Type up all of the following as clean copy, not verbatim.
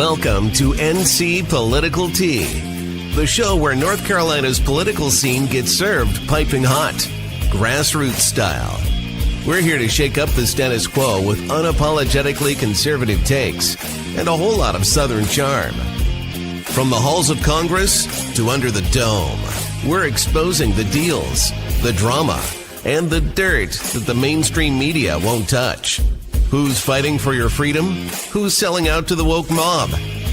Welcome to NC Political Tea, the show where North Carolina's political scene gets served piping hot, grassroots style. We're here to shake up the status quo with unapologetically conservative takes and a whole lot of Southern charm. From the halls of Congress to under the dome, we're exposing the deals, the drama, and the dirt that the mainstream media won't touch. Who's fighting for your freedom? Who's selling out to the woke mob?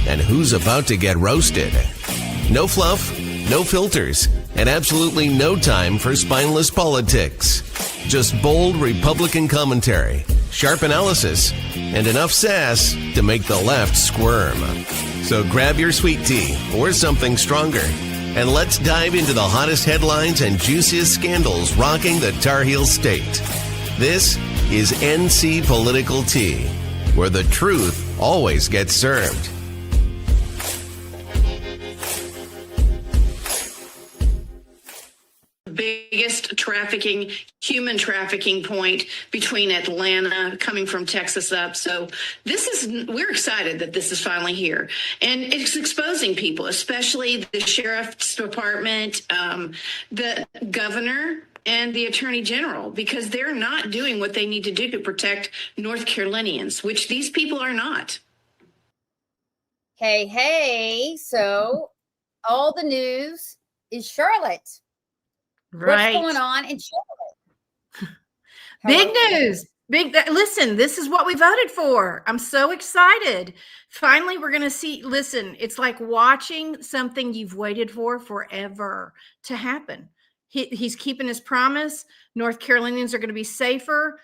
And who's about to get roasted? No fluff, no filters, and absolutely no time for spineless politics. Just bold Republican commentary, sharp analysis, and enough sass to make the left squirm. So grab your sweet tea or something stronger, and let's dive into the hottest headlines and juiciest scandals rocking the Tar Heel state. This is NC Political Tea, where the truth always gets served. Biggest human trafficking point between Atlanta coming from Texas up. So we're excited that this is finally here. And it's exposing people, especially the sheriff's department, the governor, and the attorney general, because they're not doing what they need to do to protect North Carolinians, which these people are not. Hey, so all the news is Charlotte. Right. What's going on in Charlotte? Big news. Listen, this is what we voted for. I'm so excited. Finally, we're going to see. Listen, it's like watching something you've waited for forever to happen. He's keeping his promise. North Carolinians are going to be safer.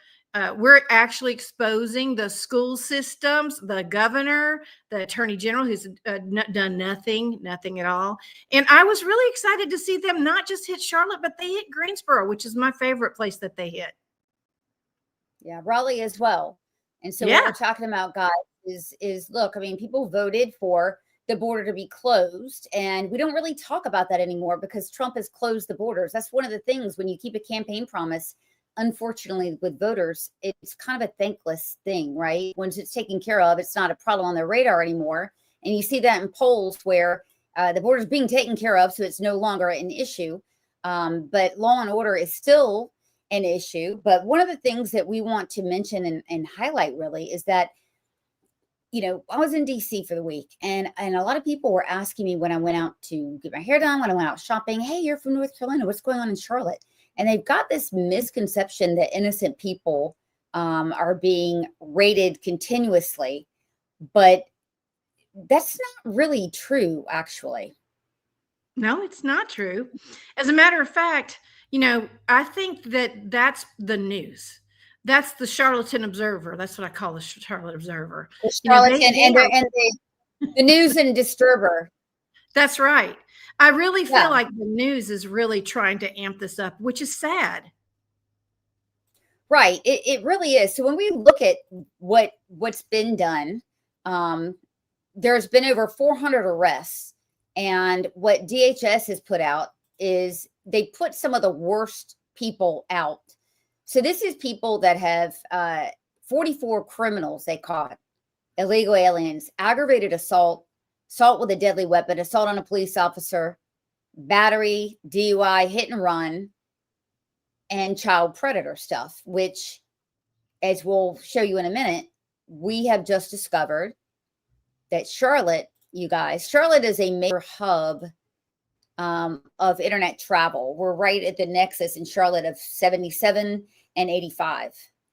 We're actually exposing the school systems, the governor, the attorney general, who's done nothing at all. And I was really excited to see them not just hit Charlotte, but they hit Greensboro, which is my favorite place that they hit. Yeah, Raleigh as well. And so what we're talking about, guys, is look, I mean, people voted for the border to be closed, and we don't really talk about that anymore because Trump has closed the borders. That's one of the things when you keep a campaign promise. Unfortunately, with voters, it's kind of a thankless thing, right? Once it's taken care of, it's not a problem on their radar anymore. And you see that in polls where the border is being taken care of, so it's no longer an issue. But law and order is still an issue. But one of the things that we want to mention and highlight really is that, you know, I was in DC for the week, and a lot of people were asking me when I went out to get my hair done, when I went out shopping, hey, you're from North Carolina, what's going on in Charlotte? And they've got this misconception that innocent people are being raided continuously, but that's not really true, actually. No, it's not true. As a matter of fact, you know, I think that's the news. That's the Charlatan Observer. That's what I call the Charlotte Observer. The Charlatan and the news and disturber. That's right. I really feel like the news is really trying to amp this up, which is sad. Right. It really is. So when we look at what's been done, there's been over 400 arrests. And what DHS has put out is they put some of the worst people out. So this is people that have 44 criminals they caught, illegal aliens, aggravated assault with a deadly weapon, assault on a police officer, battery, DUI, hit and run, and child predator stuff, which, as we'll show you in a minute, we have just discovered that Charlotte, you guys, Charlotte is a major hub of internet travel. We're right at the nexus in Charlotte of 77 and 85.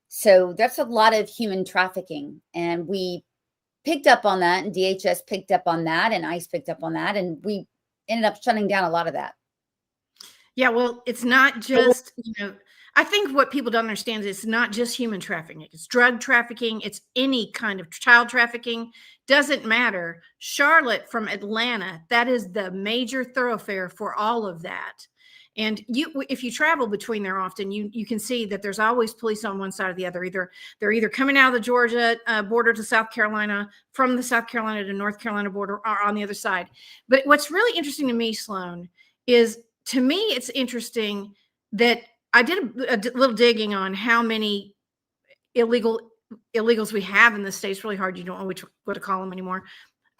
So that's a lot of human trafficking. And we picked up on that, and DHS picked up on that, and ICE picked up on that, and we ended up shutting down a lot of that. Yeah, well, it's not just, you know, I think what people don't understand is it's not just human trafficking. It's drug trafficking. It's any kind of child trafficking. Doesn't matter. Charlotte from Atlanta, that is the major thoroughfare for all of that. And if you travel between there often, you can see that there's always police on one side or the other. They're either coming out of the Georgia border to South Carolina, from the South Carolina to North Carolina border, or on the other side. But what's really interesting to me, Sloan, is to me it's interesting that I did a little digging on how many illegals we have in the state. It's really hard. You don't know what to call them anymore.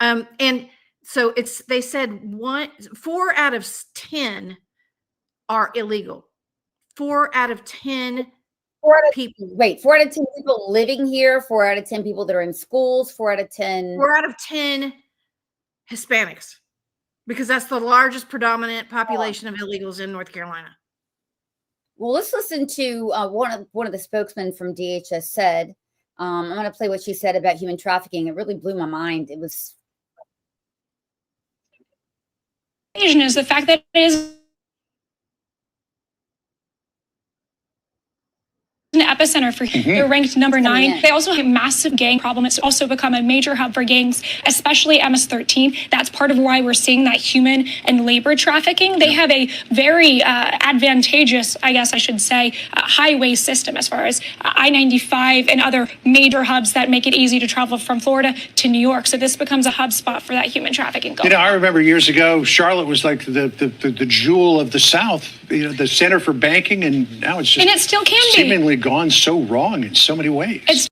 And so they said 4 out of 10 are illegal. 4 out of 10 people. Wait, 4 out of 10 people living here, 4 out of 10 people that are in schools, 4 out of 10. 4 out of 10 Hispanics, because that's the largest predominant population of illegals in North Carolina. Well, let's listen to one of the spokesmen from DHS said. I'm going to play what she said about human trafficking. It really blew my mind. It was. Is the fact that it is an epicenter for they're ranked number 9. They also have a massive gang problem. It's also become a major hub for gangs, especially MS-13. That's part of why we're seeing that human and labor trafficking. They have a very advantageous, I guess I should say, highway system as far as I-95 and other major hubs that make it easy to travel from Florida to New York. So this becomes a hub spot for that human trafficking. I remember years ago, Charlotte was like the jewel of the South, the center for banking, and now it's just and it still can seemingly gone so wrong in so many ways.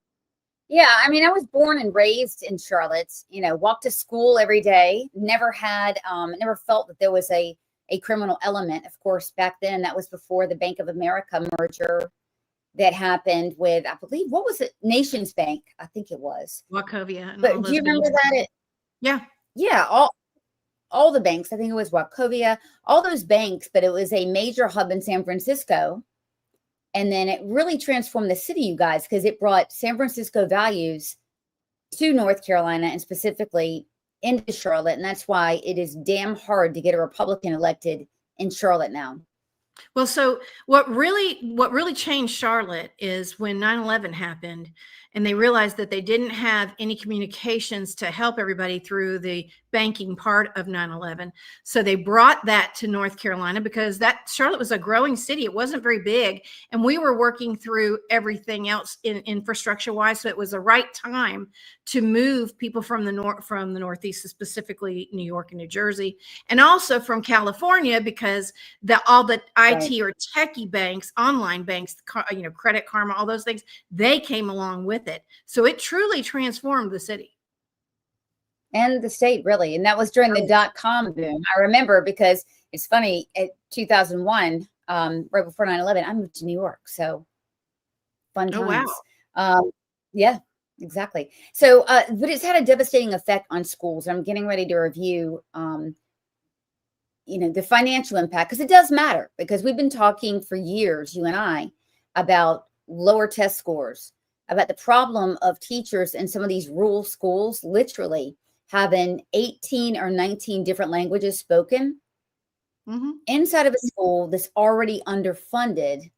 Yeah, I mean, I was born and raised in Charlotte, walked to school every day, never felt that there was a criminal element. Of course, back then, that was before the Bank of America merger that happened with, I believe, what was it? Nations Bank, I think it was. Wachovia. But do you remember that? Yeah, all the banks, I think it was Wachovia, all those banks, but it was a major hub in San Francisco. And then it really transformed the city, you guys, because it brought San Francisco values to North Carolina and specifically into Charlotte. And that's why it is damn hard to get a Republican elected in Charlotte now. Well, so what really changed Charlotte is when 9/11 happened and they realized that they didn't have any communications to help everybody through the banking part of 9/11. So they brought that to North Carolina because Charlotte was a growing city. It wasn't very big. And we were working through everything else in infrastructure wise. So it was the right time to move people from the Northeast, specifically New York and New Jersey, and also from California, because all the IT or techie banks, online banks, Credit Karma, all those things, they came along with it. So it truly transformed the city. And the state, really. And that was during the .com boom. I remember because it's funny, at 2001, right before 9/11, I moved to New York. So fun times. Oh, wow. Yeah, exactly. So, but it's had a devastating effect on schools. I'm getting ready to review, the financial impact, because it does matter, because we've been talking for years, you and I, about lower test scores, about the problem of teachers in some of these rural schools, literally having 18 or 19 different languages spoken inside of a school that's already underfunded.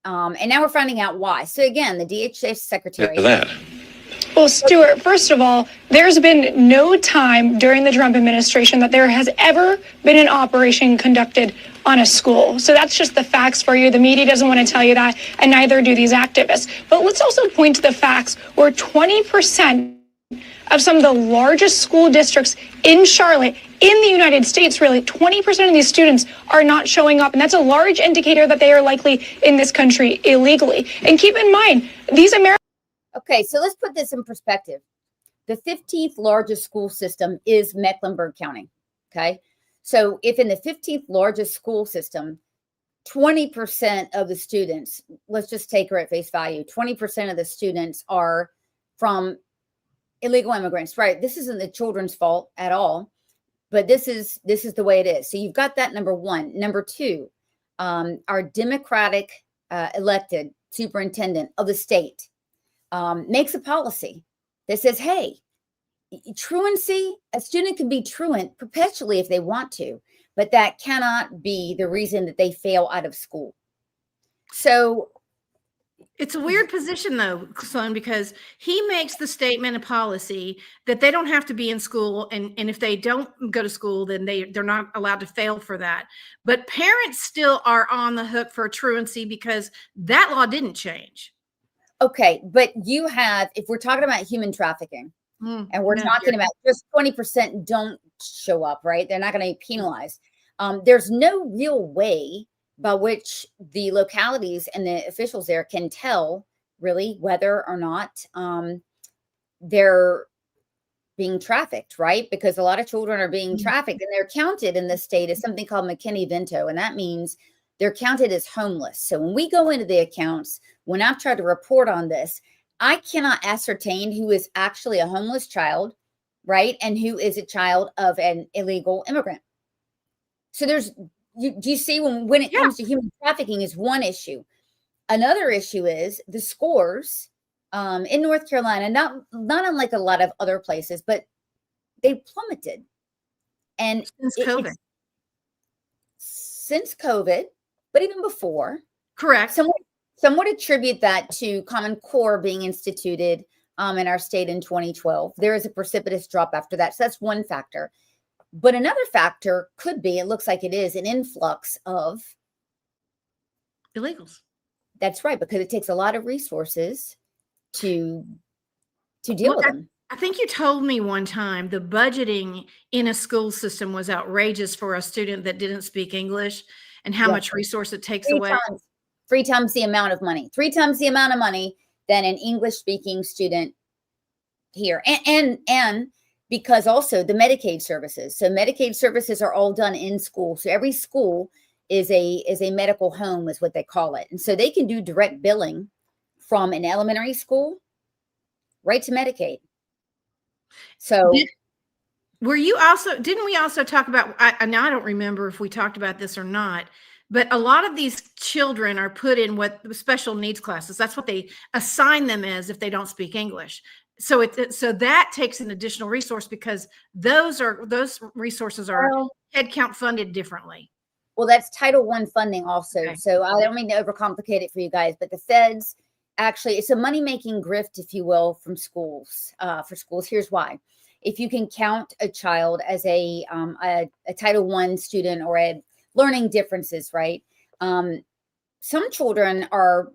And now we're finding out why. So again, the DHS secretary. Well, Stuart, first of all, there's been no time during the Trump administration that there has ever been an operation conducted on a school. So that's just the facts for you. The media doesn't want to tell you that, and neither do these activists. But let's also point to the facts where 20% of some of the largest school districts in Charlotte, in the United States, really, 20% of these students are not showing up. And that's a large indicator that they are likely in this country illegally. And keep in mind, these Americans. Okay, so let's put this in perspective. The 15th largest school system is Mecklenburg County. Okay, so if in the 15th largest school system, 20% of the students, let's just take her at face value, 20% of the students are from illegal immigrants, right? This isn't the children's fault at all, but this is the way it is. So you've got that, number one. Number two, our Democratic elected superintendent of the state makes a policy that says, hey, truancy, a student can be truant perpetually if they want to, but that cannot be the reason that they fail out of school. So it's a weird position, though, Sloan, because he makes the statement and policy that they don't have to be in school. And if they don't go to school, then they're not allowed to fail for that. But parents still are on the hook for truancy because that law didn't change. Okay, but you have, if we're talking about human trafficking, and we're talking about just 20% don't show up, right? They're not going to be penalized. There's no real way by which the localities and the officials there can tell really whether or not they're being trafficked, right? Because a lot of children are being trafficked, and they're counted in the state as something called McKinney-Vento, and that means they're counted as homeless. So when we go into the accounts, when I've tried to report on this, I cannot ascertain who is actually a homeless child, right? And who is a child of an illegal immigrant. So do you see when it comes to human trafficking is one issue. Another issue is the scores in North Carolina, not unlike a lot of other places, but they plummeted. And since COVID, but even before. Correct. Some would attribute that to Common Core being instituted in our state in 2012. There is a precipitous drop after that. So that's one factor. But another factor could be, it looks like it is, an influx of illegals. That's right, because it takes a lot of resources to deal with them. I think you told me one time the budgeting in a school system was outrageous for a student that didn't speak English, and how much resource it takes away. Three times the amount of money. 3 times the amount of money than an English-speaking student here. And because also the Medicaid services. So Medicaid services are all done in school. So every school is a medical home, is what they call it. And so they can do direct billing from an elementary school right to Medicaid. So didn't we also talk about, I don't remember if we talked about this or not, but a lot of these children are put in what special needs classes. That's what they assign them as if they don't speak English. So so that takes an additional resource, because those resources are headcount funded differently. Well, that's Title I funding also. Okay. So I don't mean to overcomplicate it for you guys, but the feds actually, it's a money-making grift, if you will, from schools, for schools. Here's why. If you can count a child as a Title I student or a learning differences, right? Some children are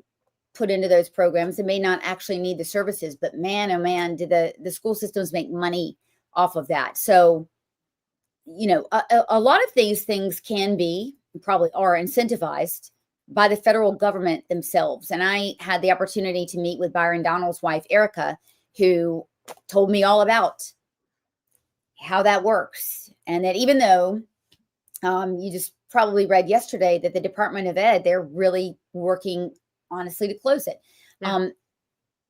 put into those programs and may not actually need the services, but man, oh man, do the school systems make money off of that. So, you know, a lot of these things can be, probably are, incentivized by the federal government themselves. And I had the opportunity to meet with Byron Donald's wife, Erica, who told me all about how that works. And that even though you just probably read yesterday that the Department of Ed, they're really working honestly to close it. Yeah.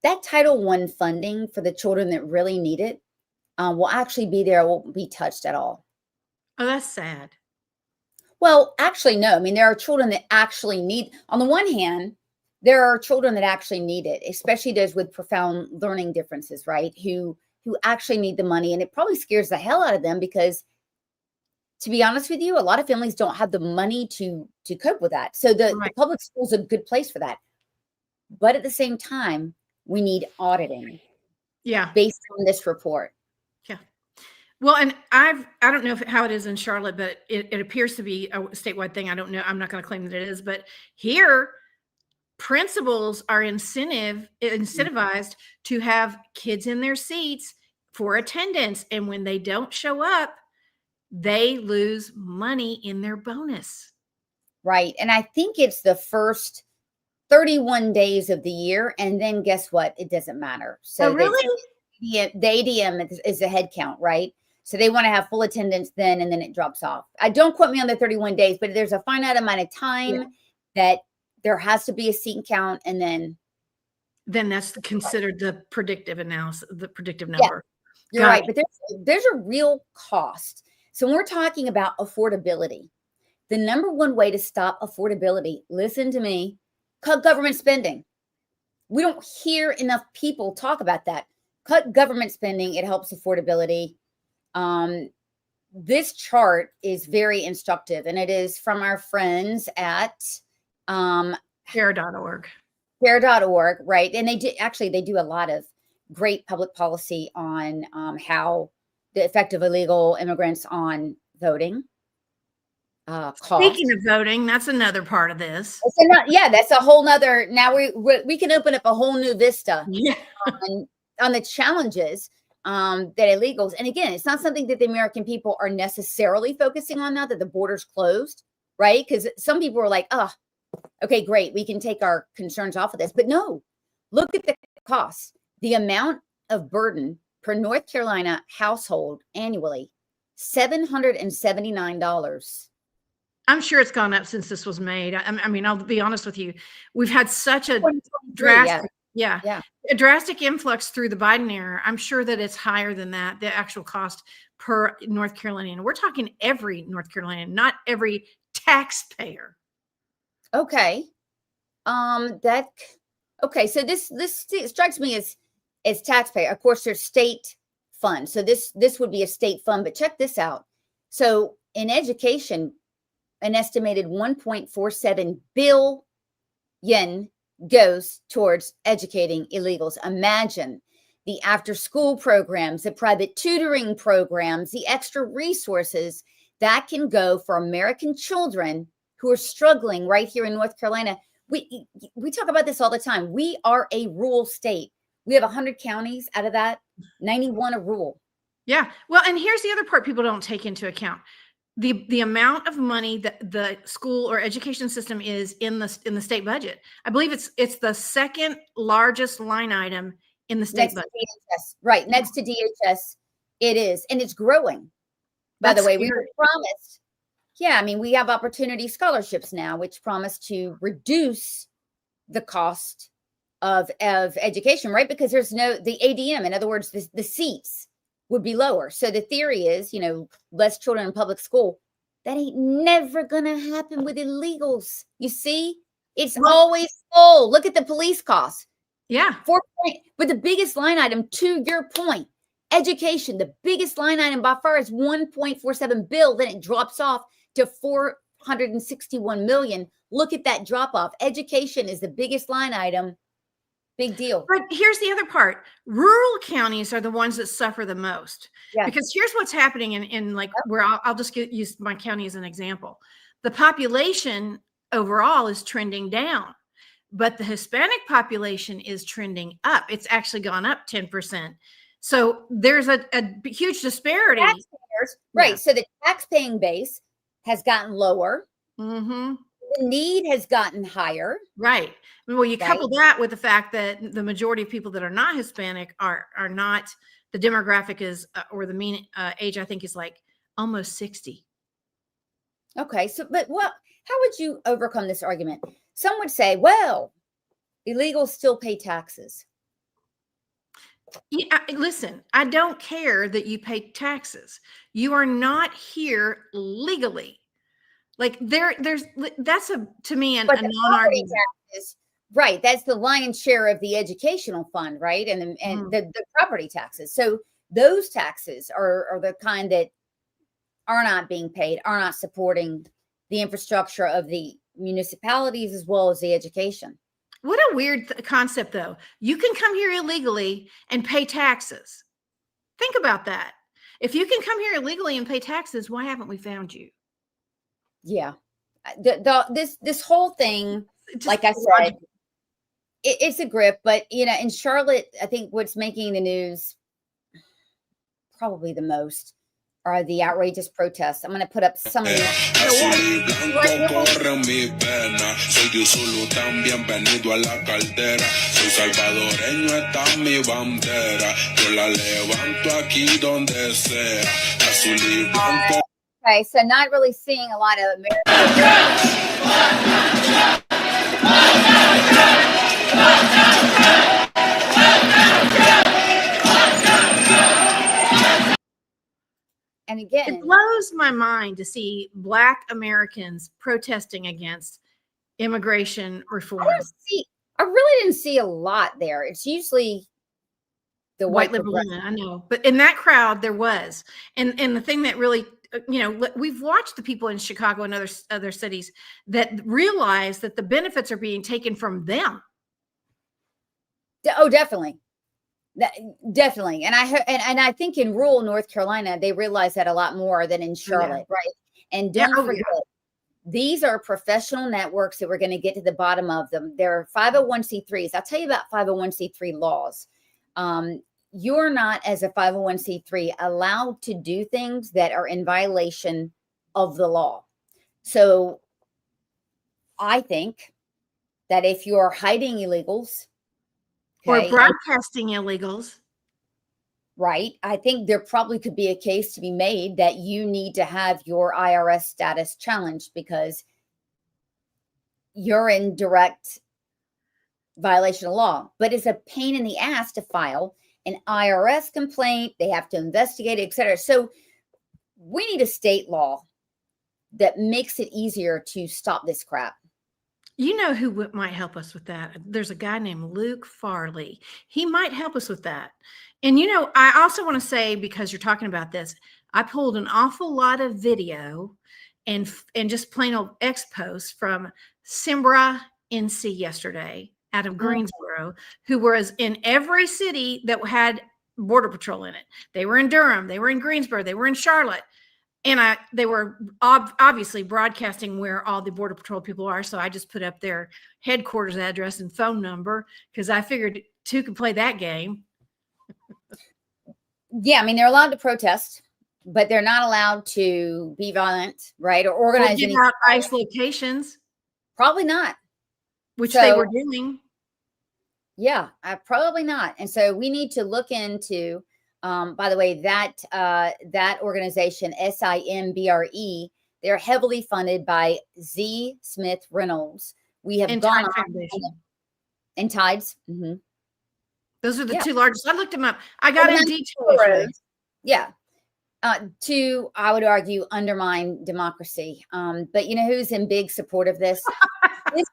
That Title I funding for the children that really need it will actually be there, won't be touched at all. Oh, that's sad. Well, actually, no. I mean, there are children that actually need, on the one hand, there are children that actually need it, especially those with profound learning differences, right? Who actually need the money. And it probably scares the hell out of them because, to be honest with you, a lot of families don't have the money to cope with that. So the public school is a good place for that. But at the same time, we need auditing. Yeah. Based on this report. Yeah. Well, and I don't know how it is in Charlotte, but it appears to be a statewide thing. I don't know. I'm not going to claim that it is, but here principals are incentivized to have kids in their seats for attendance. And when they don't show up, they lose money in their bonus. Right. And I think it's the first 31 days of the year. And then guess what? It doesn't matter. So really? The ADM is a head count, right? So they want to have full attendance then, and then it drops off. I don't quote me on the 31 days, but there's a finite amount of time that there has to be a seat count. And then that's considered the predictive analysis, the predictive number. Yeah, you're right. But there's a real cost. So when we're talking about affordability, the number one way to stop affordability, listen to me, cut government spending. We don't hear enough people talk about that. Cut government spending. It helps affordability. This chart is very instructive, and it is from our friends at care.org. Care.org, right? And they do a lot of great public policy on how the effect of illegal immigrants on voting. Speaking of voting, that's another part of this. That's a whole nother. Now we can open up a whole new vista on the challenges that illegals. And again, it's not something that the American people are necessarily focusing on now that the border's closed, right? Because some people are like, oh, okay, great, we can take our concerns off of this. But no, look at the costs, the amount of burden per North Carolina household annually, $779. I'm sure it's gone up since this was made. I mean, I'll be honest with you. We've had such a 2023, drastic, yeah. a drastic influx through the Biden era. I'm sure that it's higher than that, the actual cost per North Carolinian. We're talking every North Carolinian, not every taxpayer. Okay. Okay. So this strikes me as taxpayer. Of course, there's state fund. So this would be a state fund, but check this out. So in education, an estimated 1.47 billion goes towards educating illegals. Imagine the after school programs, the private tutoring programs, the extra resources that can go for American children who are struggling right here in North Carolina. We talk about this all the time. We are a rural state. We have 100 counties. Out of that, 91 are rural. Yeah. Well, and here's the other part people don't take into account. The amount of money that the school or education system is in the state budget. I believe it's the second largest line item in the state budget. DHS, right, next to DHS, it is, and it's growing. By the way, we were promised. Yeah, I mean, we have opportunity scholarships now, which promise to reduce the cost of education, right? Because there's the ADM, in other words, the seats would be lower. So the theory is, less children in public school. That ain't never gonna happen with illegals. You see, it's always full. Look at the police costs. Yeah. But the biggest line item, to your point, education, the biggest line item by far is 1.47 bill. Then it drops off to 461 million. Look at that drop off. Education is the biggest line item. Big deal. But here's the other part. Rural counties are the ones that suffer the most. Yeah. Because here's what's happening in like where I'll just use my county as an example. The population overall is trending down, but the Hispanic population is trending up. It's actually gone up 10%. So there's a huge disparity. Right. Yeah. So the tax-paying base has gotten lower. Mm-hmm. The need has gotten higher. Right. Well, you couple that with the fact that the majority of people that are not Hispanic are not, the demographic is, or the mean age, I think, is like almost 60. Okay. So, but how would you overcome this argument? Some would say, well, illegals still pay taxes. Yeah, listen, I don't care that you pay taxes. You are not here legally. Like that's to me a non-argument. Taxes, right. That's the lion's share of the educational fund, right? And the property taxes. So those taxes are the kind that are not being paid, are not supporting the infrastructure of the municipalities as well as the education. What a weird concept, though. You can come here illegally and pay taxes. Think about that. If you can come here illegally and pay taxes, why haven't we found you? Yeah, this whole thing, like I said, it's a grip. But in Charlotte, I think what's making the news probably the most are the outrageous protests. I'm going to put up some of these. Okay, so not really seeing a lot of And again, it blows my mind to see Black Americans protesting against immigration reform. I really didn't see a lot there. It's usually the white liberal women, I know, but in that crowd there was, and the thing that really, we've watched the people in Chicago and other cities that realize that the benefits are being taken from them. Oh, definitely. Definitely. And I think in rural North Carolina, they realize that a lot more than in Charlotte. Right. And don't forget, these are professional networks that we're going to get to the bottom of them. They're 501c3s. I'll tell you about 501c3 laws. You're not, as a 501c3, allowed to do things that are in violation of the law. So I think that if you're hiding illegals, or broadcasting illegals, right? I think there probably could be a case to be made that you need to have your IRS status challenged because you're in direct violation of law. But it's a pain in the ass to file an IRS complaint. They have to investigate it, et cetera. So we need a state law that makes it easier to stop this crap. You know who might help us with that? There's a guy named Luke Farley. He might help us with that. And, you know, I also want to say, because you're talking about this, I pulled an awful lot of video and just plain old X posts from Simbra NC yesterday out of Greensboro, who was in every city that had Border Patrol in it. They were in Durham, they were in Greensboro, they were in Charlotte. And they were obviously broadcasting where all the Border Patrol people are. So I just put up their headquarters address and phone number because I figured two could play that game. Yeah, I mean, they're allowed to protest, but they're not allowed to be violent, right? Or organize Or give out ICE locations. Probably not. Which they were doing. Yeah, probably not. And so we need to look into, by the way, that organization, SIMBRE, they're heavily funded by Z. Smith Reynolds. We have gone on and Tides. Mm-hmm. Those are the two largest. I looked them up. I got in detail. Yeah. To, I would argue, undermine democracy. But you know who's in big support of this? This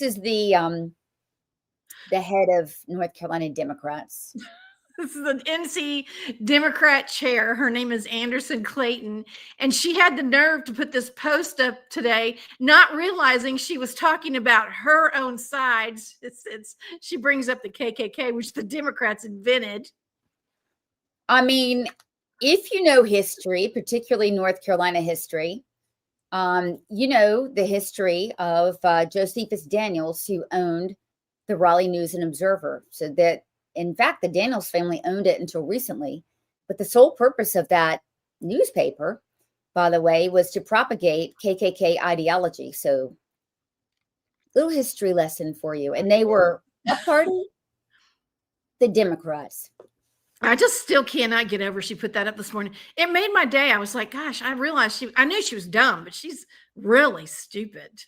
is the head of North Carolina Democrats. This is an NC Democrat chair. Her name is Anderson Clayton. And she had the nerve to put this post up today, not realizing she was talking about her own sides. She brings up the KKK, which the Democrats invented. I mean, if you know history, particularly North Carolina history, you know the history of Josephus Daniels, who owned the Raleigh News and Observer. So that, in fact, the Daniels family owned it until recently. But the sole purpose of that newspaper, by the way, was to propagate KKK ideology. So, little history lesson for you. And they were a party, the Democrats. I just still cannot get over she put that up this morning. It made my day. I was like, gosh, I realized I knew she was dumb, but she's really stupid.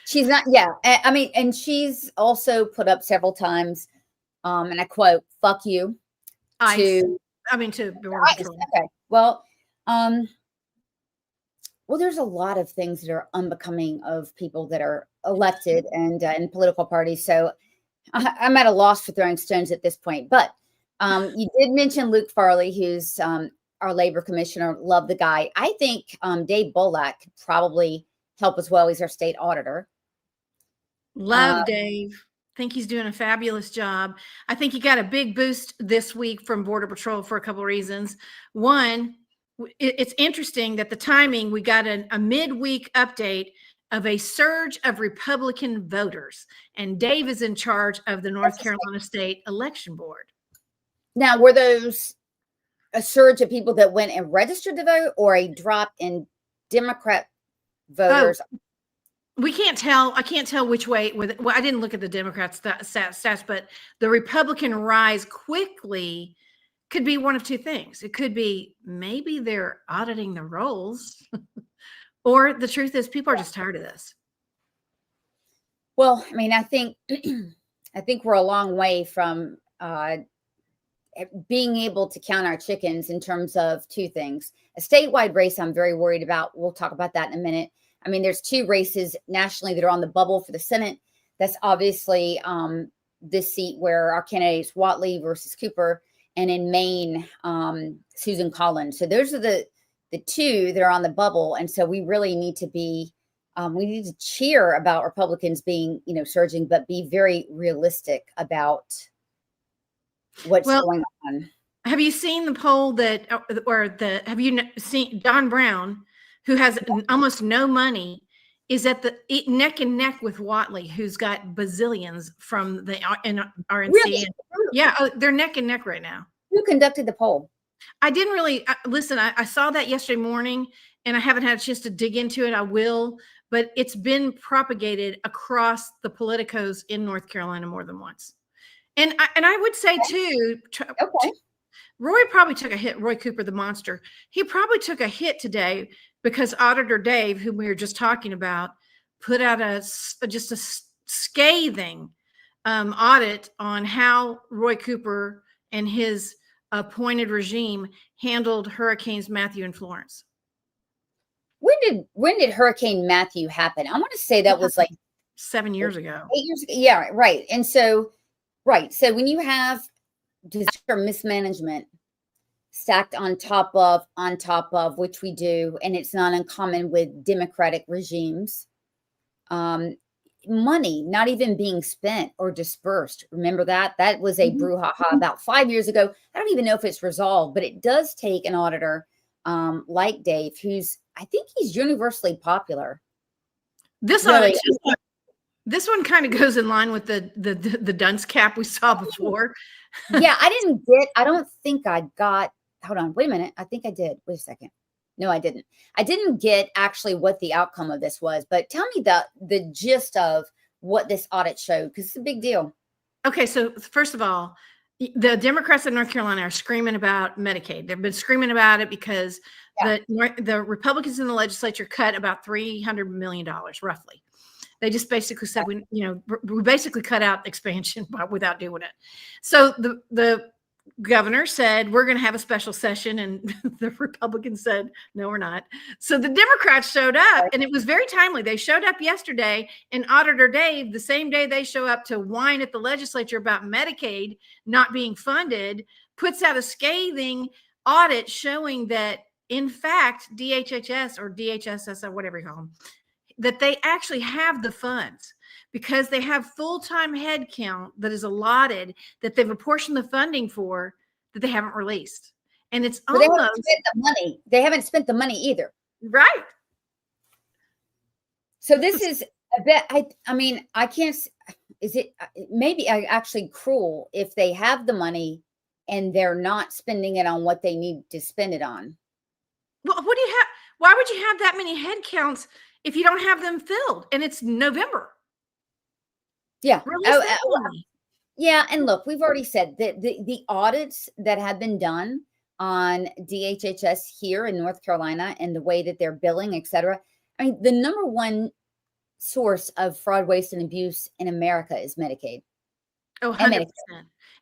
She's not, yeah. I mean, and she's also put up several times, and I quote, "Fuck you." To Border Patrol. Okay. Well, there's a lot of things that are unbecoming of people that are elected and in political parties. So I'm at a loss for throwing stones at this point. But you did mention Luke Farley, who's our labor commissioner. Love the guy. I think Dave Bullock could probably help as well. He's our state auditor. Love Dave. Think he's doing a fabulous job. I think he got a big boost this week from Border Patrol for a couple of reasons. One, it's interesting that the timing, we got a midweek update of a surge of Republican voters, and Dave is in charge of the North Carolina State Election Board. Now, were those a surge of people that went and registered to vote, or a drop in Democrat voters? Oh. We can't tell. I can't tell which way. Well, I didn't look at the Democrats' stats, but the Republican rise quickly could be one of two things. It could be maybe they're auditing the rolls, or the truth is people are just tired of this. Well, I mean, I think we're a long way from being able to count our chickens in terms of two things. A statewide race I'm very worried about. We'll talk about that in a minute. I mean, there's two races nationally that are on the bubble for the Senate. That's obviously this seat where our candidate is Whatley versus Cooper, and in Maine, Susan Collins. So those are the two that are on the bubble. And so we really need to be, we need to cheer about Republicans being, surging, but be very realistic about what's going on. Have you seen the poll have you seen Don Brown, who has almost no money, is at the neck and neck with Whatley, who's got bazillions from the RNC. Really? Yeah, they're neck and neck right now. Who conducted the poll? I didn't really listen. I saw that yesterday morning, and I haven't had a chance to dig into it. I will, but it's been propagated across the politicos in North Carolina more than once. And I would say too, Okay. Roy probably took a hit. Roy Cooper, the monster, he probably took a hit today because Auditor Dave, whom we were just talking about, put out just a scathing audit on how Roy Cooper and his appointed regime handled Hurricanes Matthew and Florence. When did Hurricane Matthew happen? I want to say that was like 7 years ago. 8 years ago. Yeah, right. And so, right. So when you have disaster mismanagement stacked on top of which we do, and it's not uncommon with democratic regimes, money not even being spent or dispersed. Remember that was a brouhaha about 5 years ago. I don't even know if it's resolved, but it does take an auditor like Dave, who's, I think he's universally popular. This Really. This one kind of goes in line with the dunce cap we saw before. Yeah, I don't think I got, hold on, wait a minute. I think I did. Wait a second. No, I didn't. I didn't get actually what the outcome of this was, but tell me the gist of what this audit showed, because it's a big deal. Okay, so first of all, the Democrats in North Carolina are screaming about Medicaid. They've been screaming about it because the Republicans in the legislature cut about $300 million, roughly. They just basically said, we basically cut out expansion without doing it. So the governor said, we're going to have a special session. And the Republicans said, no, we're not. So the Democrats showed up, and it was very timely. They showed up yesterday, and Auditor Dave, the same day they show up to whine at the legislature about Medicaid not being funded, puts out a scathing audit showing that, in fact, DHHS or DHSS or whatever you call them, that they actually have the funds because they have full-time head count that is allotted, that they've apportioned the funding for, that they haven't released. And it's But almost they haven't spent the money. They haven't spent the money either. right. So this is a bit, I mean, I can't, is it maybe actually cruel if they have the money and they're not spending it on what they need to spend it on? Well, what do you have? Why would you have that many head counts if you don't have them filled? And it's November. Yeah. Realistically. Yeah. And look, we've already said that the audits that have been done on DHHS here in North Carolina and the way that they're billing, et cetera. I mean, the number one source of fraud, waste, and abuse in America is Medicaid. Oh, 100%.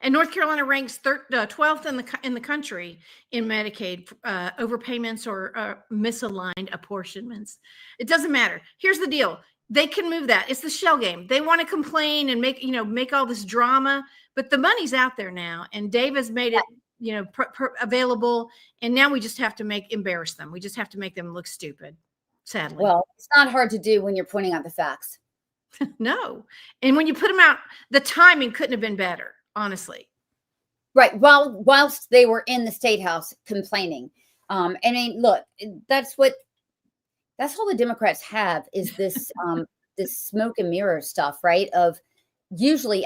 And North Carolina ranks 12th in the country in Medicaid overpayments or misaligned apportionments. It doesn't matter. Here's the deal. They can move that. It's the shell game. They want to complain and make all this drama, but the money's out there now, and Dave has made it, available. And now we just have to embarrass them. We just have to make them look stupid. Sadly. Well, it's not hard to do when you're pointing out the facts. No. And when you put them out, the timing couldn't have been better, honestly. Right. Whilst they were in the State House complaining. And I mean, look, that's all the Democrats have is this, this smoke and mirror stuff, right? Of usually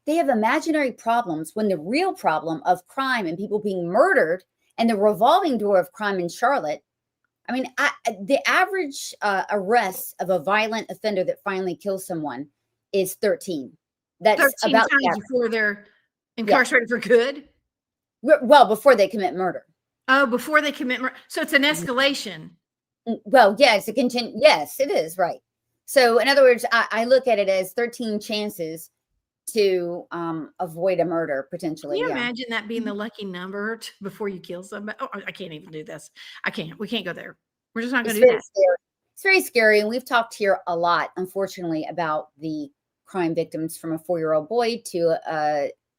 they have imaginary problems when the real problem of crime and people being murdered and the revolving door of crime in Charlotte. I mean, the average arrest of a violent offender that finally kills someone is 13. That's 13 about times before they're incarcerated for good. Well, before they commit murder. Oh, before they commit murder. So it's an escalation. Well, yeah, it's a yes, it is, right. So in other words, I look at it as 13 chances to avoid a murder potentially. Can you imagine that being the lucky number before you kill somebody? Oh, I can't even do this. We can't go there. We're just not going to do that. Scary. It's very scary. And we've talked here a lot, unfortunately, about the crime victims from a 4-year-old boy to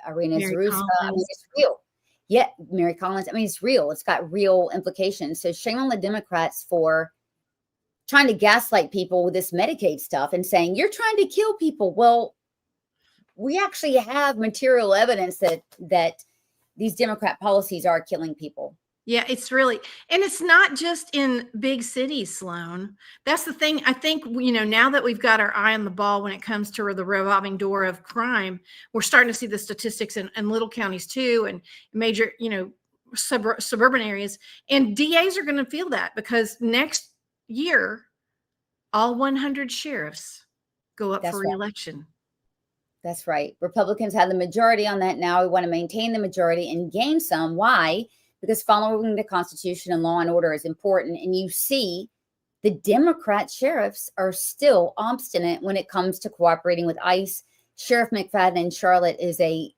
Irina Zarusa. I mean, it's real. Yeah, Mary Collins. I mean, it's real. It's got real implications. So shame on the Democrats for trying to gaslight people with this Medicaid stuff and saying, you're trying to kill people. Well, we actually have material evidence that these Democrat policies are killing people. Yeah, it's really, and it's not just in big cities, Sloan. That's the thing. I think, now that we've got our eye on the ball when it comes to the revolving door of crime, we're starting to see the statistics in little counties too, and major, suburban areas. And DAs are going to feel that because next year, all 100 sheriffs go up for reelection. That's right. Republicans had the majority on that. Now we want to maintain the majority and gain some. Why? Because following the Constitution and law and order is important. And you see the Democrat sheriffs are still obstinate when it comes to cooperating with ICE. Sheriff McFadden in Charlotte is a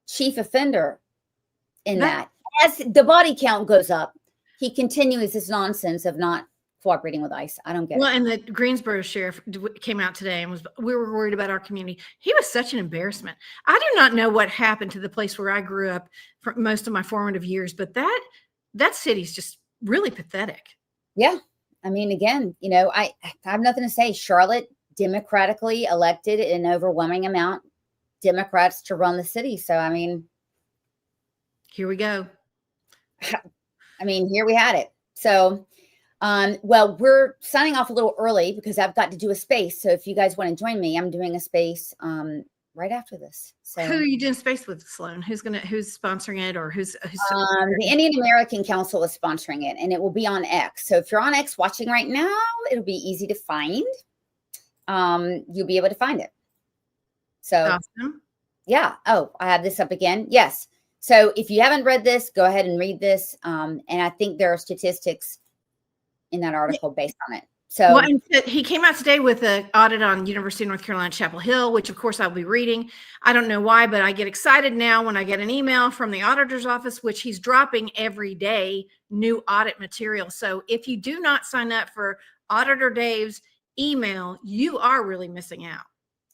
chief offender in that. As the body count goes up, he continues this nonsense of not cooperating with ICE. I don't get it. Well, and the Greensboro sheriff came out today and we were worried about our community. He was such an embarrassment. I do not know what happened to the place where I grew up for most of my formative years, but that city's just really pathetic. Yeah. I mean, again, I have nothing to say. Charlotte democratically elected an overwhelming amount Democrats to run the city. So, I mean, here we go. I mean, here we had it. So, well, we're signing off a little early because I've got to do a space. So if you guys want to join me, I'm doing a space right after this. So who are you doing space with, Sloan? Who's sponsoring it, or who's the Indian American Council is sponsoring it, and it will be on X. So if you're on X watching right now, it'll be easy to find. You'll be able to find it. So awesome. Yeah. Oh, I have this up again. Yes. So if you haven't read this, go ahead and read this. And I think there are statistics in that article based on it. So well, he came out today with an audit on University of North Carolina, Chapel Hill, which of course I'll be reading. I don't know why, but I get excited now when I get an email from the auditor's office, which he's dropping every day, new audit material. So if you do not sign up for Auditor Dave's email, you are really missing out.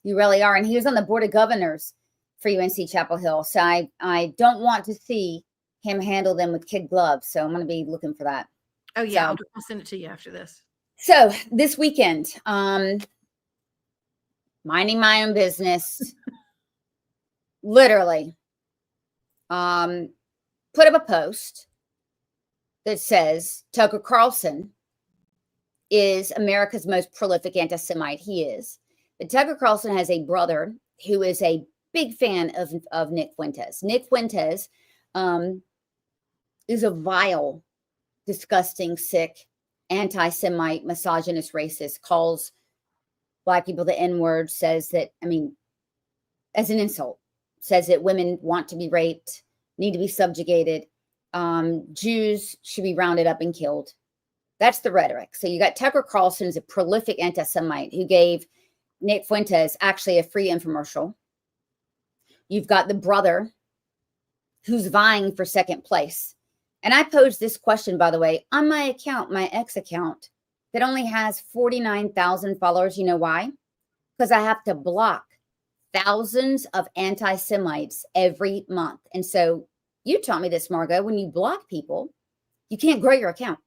You really are. And he was on the board of governors for UNC Chapel Hill. So I don't want to see him handle them with kid gloves. So I'm going to be looking for that. Oh yeah. So, I'll send it to you after this. So this weekend, minding my own business, literally, put up a post that says Tucker Carlson is America's most prolific anti-Semite. He is. But Tucker Carlson has a brother who is a big fan of Nick Fuentes. Nick Fuentes is a vile, disgusting, sick, anti-Semite, misogynist, racist, calls Black people the N-word, says that, I mean, as an insult, says that women want to be raped, need to be subjugated, Jews should be rounded up and killed. That's the rhetoric. So you got Tucker Carlson, is a prolific anti-Semite who gave Nick Fuentes actually a free infomercial. You've got the brother who's vying for second place. And I posed this question, by the way, on my account, my X account, that only has 49,000 followers. You know why? Because I have to block thousands of anti-Semites every month. And so you taught me this, Margot, when you block people, you can't grow your account.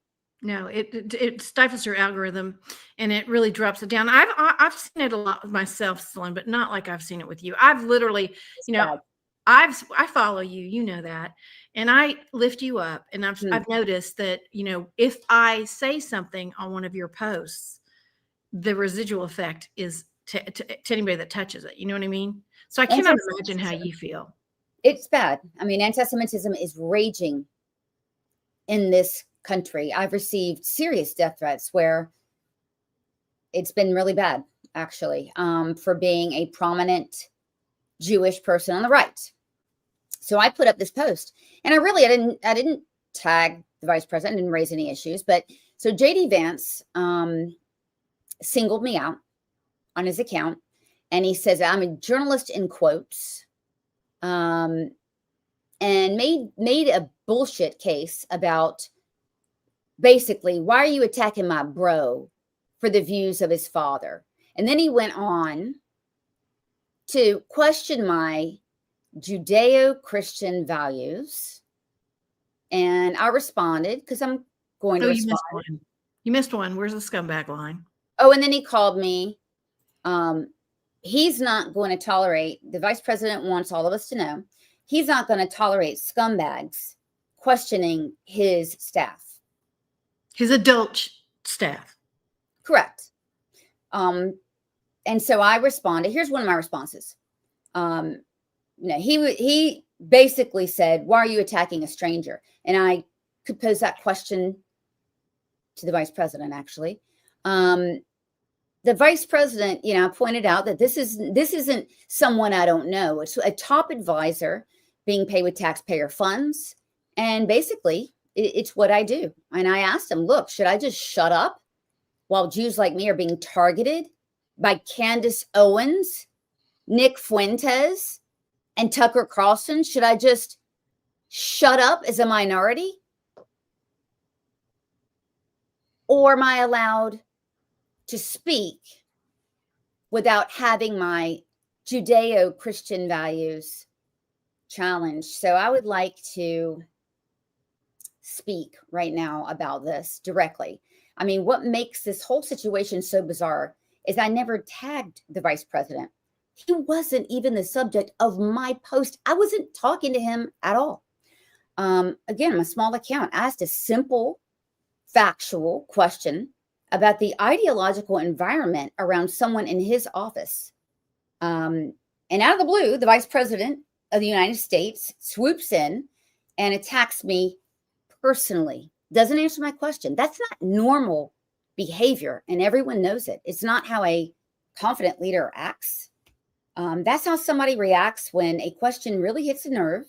No, it stifles your algorithm and it really drops it down. I've seen it a lot with myself, Sloan, but not like I've seen it with you. I've literally, I follow you, you know that, and I lift you up. And I've noticed that, if I say something on one of your posts, the residual effect is to anybody that touches it. You know what I mean? So I cannot imagine how you feel. It's bad. I mean, anti-Semitism is raging in this country. I've received serious death threats where it's been really bad, actually, for being a prominent Jewish person on the right. So I put up this post, and I didn't tag the vice president, didn't raise any issues, but so JD Vance singled me out on his account, and he says I'm a journalist in quotes, and made a bullshit case about basically, why are you attacking my bro for the views of his father? And then he went on to question my Judeo-Christian values. And I responded because I'm going to respond. You missed one. Where's the scumbag line? Oh, and then he called me. He's not going to tolerate, the vice president wants all of us to know, he's not going to tolerate scumbags questioning his staff. His adult staff. Correct. And so I responded. Here's one of my responses. He basically said, why are you attacking a stranger? And I could pose that question to the vice president, actually. the vice president, pointed out that this isn't someone I don't know. It's a top advisor being paid with taxpayer funds. And basically, it's what I do. And I asked him, look, should I just shut up while Jews like me are being targeted by Candace Owens, Nick Fuentes, and Tucker Carlson? Should I just shut up as a minority? Or am I allowed to speak without having my Judeo-Christian values challenged? So I would like to speak right now about this directly. I mean, what makes this whole situation so bizarre is I never tagged the vice president. He wasn't even the subject of my post. I wasn't talking to him at all. Again, I'm a small account. I asked a simple, factual question about the ideological environment around someone in his office. And out of the blue, the vice president of the United States swoops in and attacks me personally. Doesn't answer my question. That's not normal behavior, and everyone knows it. It's not how a confident leader acts. That's how somebody reacts when a question really hits a nerve,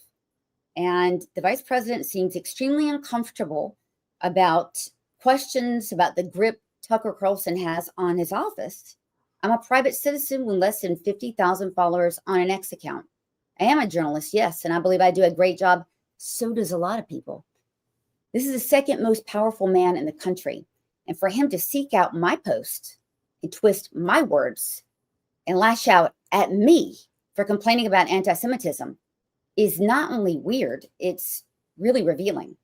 and the vice president seems extremely uncomfortable about questions about the grip Tucker Carlson has on his office. I'm a private citizen with less than 50,000 followers on an X account. I am a journalist, yes, and I believe I do a great job. So does a lot of people. This is the second most powerful man in the country. And for him to seek out my post and twist my words and lash out at me for complaining about anti-Semitism is not only weird, it's really revealing.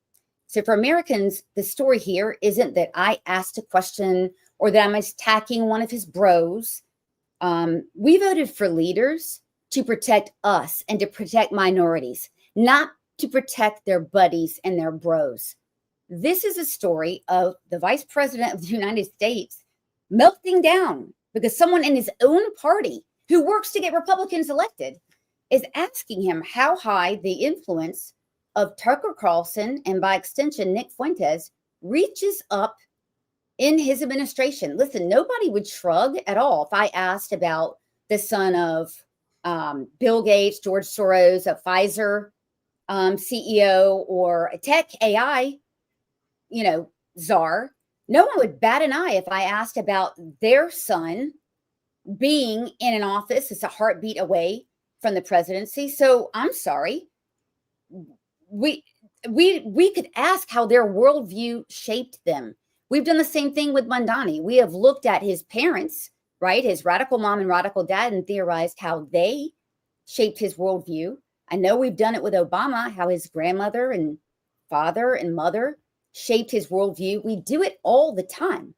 So for Americans, the story here isn't that I asked a question or that I'm attacking one of his bros. We voted for leaders to protect us and to protect minorities, not to protect their buddies and their bros. This is a story of the vice president of the United States melting down because someone in his own party who works to get Republicans elected is asking him how high the influence of Tucker Carlson and by extension, Nick Fuentes reaches up in his administration. Listen, nobody would shrug at all if I asked about the son of Bill Gates, George Soros, a Pfizer CEO, or a tech AI, czar. No one would bat an eye if I asked about their son being in an office that's a heartbeat away from the presidency. So I'm sorry. We could ask how their worldview shaped them. We've done the same thing with Mandani. We have looked at his parents, right? His radical mom and radical dad, and theorized how they shaped his worldview. I know we've done it with Obama, how his grandmother and father and mother shaped his worldview. We do it all the time.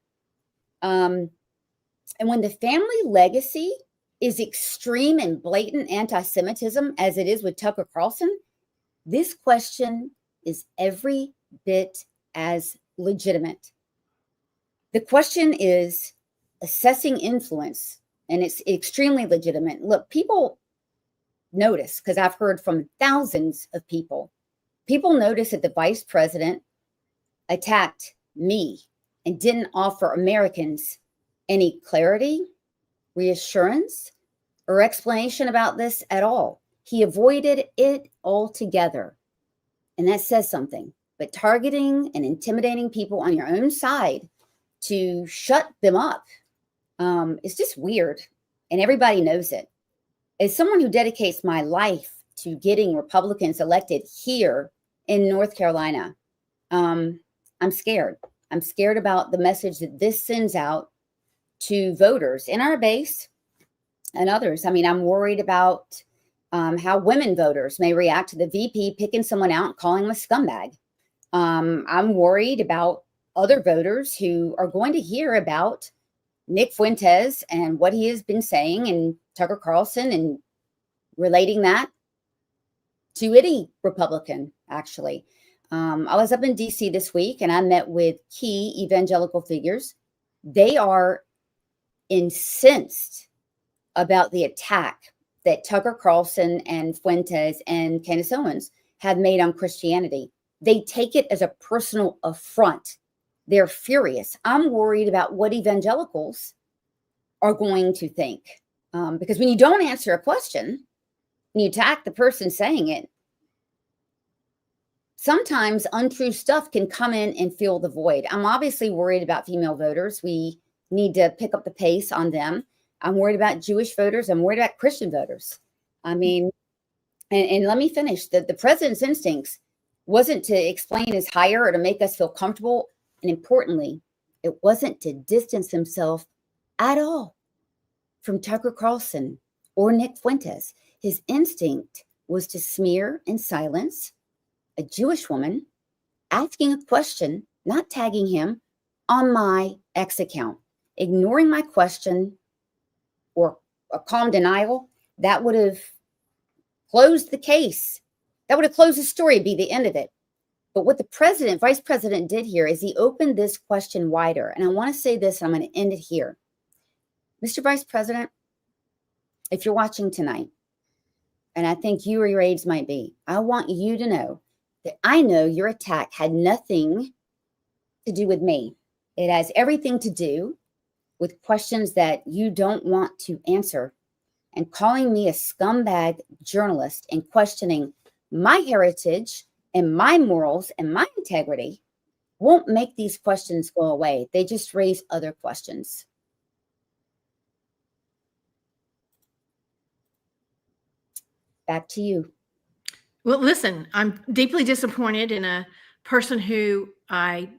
And when the family legacy is extreme and blatant anti-Semitism, as it is with Tucker Carlson, this question is every bit as legitimate. The question is assessing influence, and it's extremely legitimate. Look, people notice, because I've heard from thousands of people notice that the vice president attacked me and didn't offer Americans any clarity, reassurance, or explanation about this at all. He avoided it altogether. And that says something. But targeting and intimidating people on your own side to shut them up is just weird. And everybody knows it. As someone who dedicates my life to getting Republicans elected here in North Carolina, I'm scared. I'm scared about the message that this sends out to voters in our base and others. I mean, I'm worried about how women voters may react to the VP picking someone out and calling him a scumbag. I'm worried about other voters who are going to hear about Nick Fuentes and what he has been saying, and Tucker Carlson, and relating that to any Republican, actually. I was up in DC this week and I met with key evangelical figures. They are incensed about the attack that Tucker Carlson and Fuentes and Candace Owens have made on Christianity. They take it as a personal affront. They're furious. I'm worried about what evangelicals are going to think. Because when you don't answer a question, and you attack the person saying it, sometimes untrue stuff can come in and fill the void. I'm obviously worried about female voters. We need to pick up the pace on them. I'm worried about Jewish voters. I'm worried about Christian voters. I mean, and let me finish. The president's instincts wasn't to explain his hire or to make us feel comfortable. And importantly, it wasn't to distance himself at all from Tucker Carlson or Nick Fuentes. His instinct was to smear and silence a Jewish woman asking a question, not tagging him, on my X account, ignoring my question or a calm denial. That would have closed the case. That would have closed the story, be the end of it. But what the vice president did here is he opened this question wider. And I want to say this, and I'm going to end it here. Mr. Vice President, if you're watching tonight, and I think you or your aides might be, I want you to know that I know your attack had nothing to do with me. It has everything to do with questions that you don't want to answer, and calling me a scumbag journalist and questioning my heritage and my morals and my integrity won't make these questions go away. They just raise other questions. Back to you. Well, listen, I'm deeply disappointed in a person who I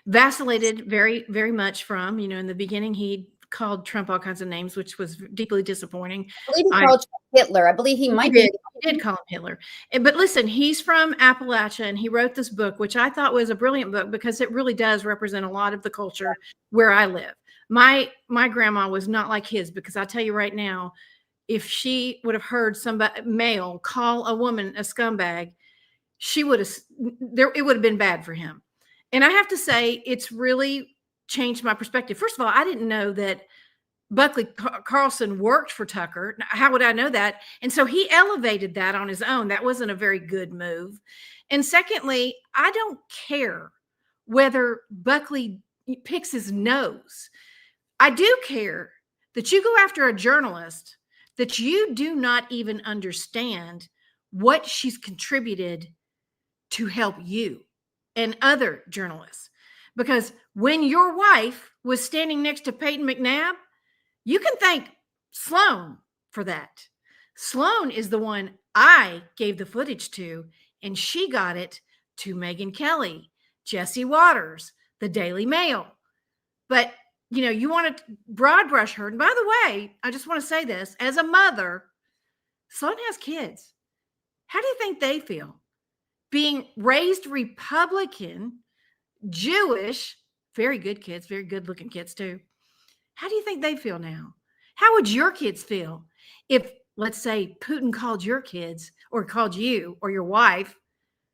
vacillated very, very much from. You know, in the beginning, he called Trump all kinds of names, which was deeply disappointing. I believe he called Trump Hitler. I believe he might be. He did call him Hitler. But listen, he's from Appalachia, and he wrote this book, which I thought was a brilliant book because it really does represent a lot of the culture where I live. My grandma was not like his, because I tell you right now, if she would have heard somebody male call a woman a scumbag, it would have been bad for him. And I have to say, it's really changed my perspective. First of all, I didn't know that Buckley Carlson worked for Tucker. How would I know that? And so he elevated that on his own. That wasn't a very good move. And secondly, I don't care whether Buckley picks his nose. I do care that you go after a journalist that you do not even understand what she's contributed to help you and other journalists. Because when your wife was standing next to Peyton McNabb, you can thank Sloan for that. Sloan is the one I gave the footage to, and she got it to Megyn Kelly, Jesse Waters, the Daily Mail. But you know, you want to broad brush her. And by the way, I just want to say this, as a mother, Sloan has kids. How do you think they feel? Being raised Republican, Jewish, very good kids, very good looking kids too. How do you think they feel now? How would your kids feel if, let's say, Putin called your kids or called you or your wife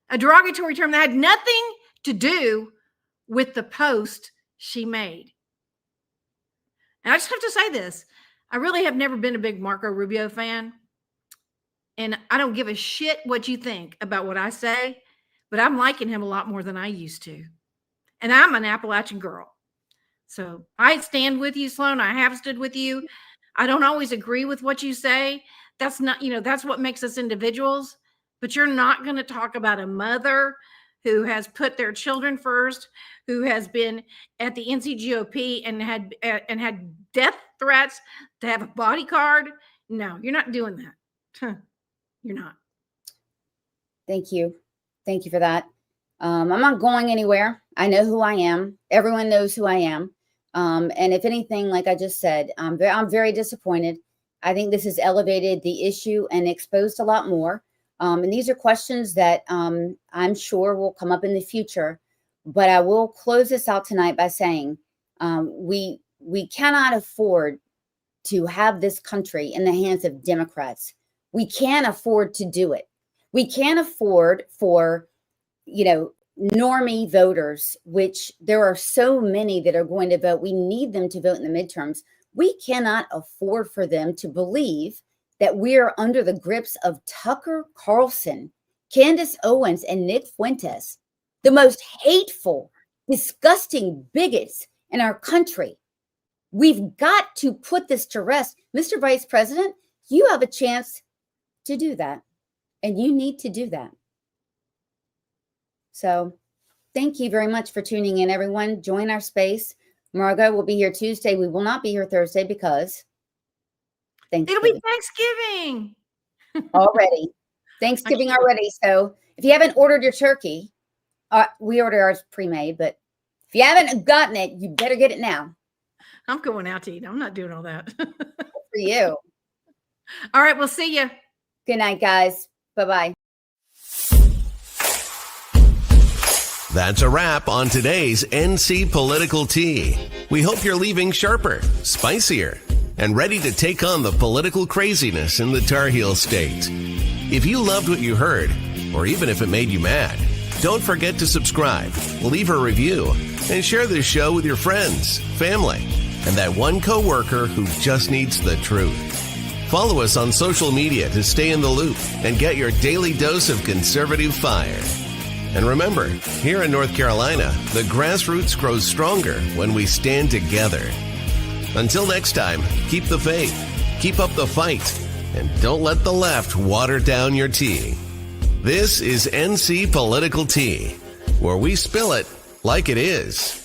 a derogatory term that had nothing to do with the post she made? And I just have to say this. I really have never been a big Marco Rubio fan. And I don't give a shit what you think about what I say, but I'm liking him a lot more than I used to. And I'm an Appalachian girl. So I stand with you, Sloan. I have stood with you. I don't always agree with what you say. That's not, that's what makes us individuals. But you're not going to talk about a mother who has put their children first, who has been at the NCGOP and had death threats to have a bodyguard. No, you're not doing that. You're not. Thank you. Thank you for that. I'm not going anywhere. I know who I am. Everyone knows who I am. And if anything, like I just said, I'm very disappointed. I think this has elevated the issue and exposed a lot more. And these are questions that I'm sure will come up in the future. But I will close this out tonight by saying we cannot afford to have this country in the hands of Democrats. We can't afford to do it. We can't afford for, normie voters, which there are so many that are going to vote. We need them to vote in the midterms. We cannot afford for them to believe that we are under the grips of Tucker Carlson, Candace Owens, and Nick Fuentes, the most hateful, disgusting bigots in our country. We've got to put this to rest. Mr. Vice President, you have a chance to do that, and you need to do that. So thank you very much for tuning in, everyone. Join our space. Margot will be here Tuesday. We will not be here Thursday because It'll be Thanksgiving. already. Thanksgiving already. So if you haven't ordered your turkey, we order ours pre-made, but if you haven't gotten it, you better get it now. I'm going out to eat. I'm not doing all that. For you. All right. We'll see you. Good night, guys. Bye-bye. That's a wrap on today's NC Political Tea. We hope you're leaving sharper, spicier, and ready to take on the political craziness in the Tar Heel State. If you loved what you heard, or even if it made you mad, don't forget to subscribe, leave a review, and share this show with your friends, family, and that one coworker who just needs the truth. Follow us on social media to stay in the loop and get your daily dose of conservative fire. And remember, here in North Carolina, the grassroots grows stronger when we stand together. Until next time, keep the faith, keep up the fight, and don't let the left water down your tea. This is NC Political Tea, where we spill it like it is.